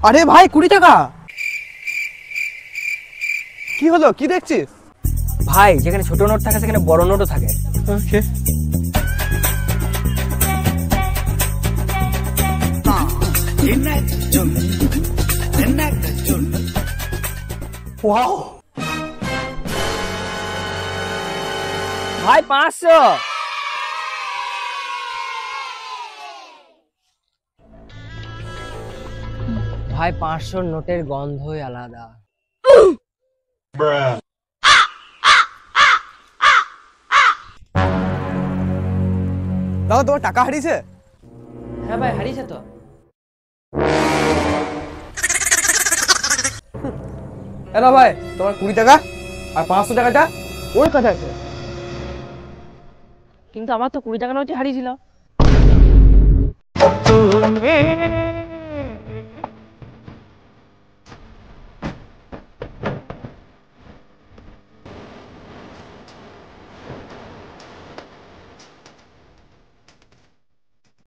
আরে ভাই 20 টাকা। কি হলো, কি দেখছিস? ভাই যেখানে ছোট নোট থাকে সেখানে বড় নোটও থাকে। ওকে। ওয়াও, ভাই 500। ভাই 500 নোটের গন্ধই আলাদা। দাদা তোমার টাকা হারিয়েছে? হ্যাঁ ভাই হারিয়েছে তো। এলো ভাই তোমার 20 টাকা, আর 500 টাকাটা ওর কাছে আছে। কিন্তু আমার তো 20 টাকা নোটই হারিয়েছিল।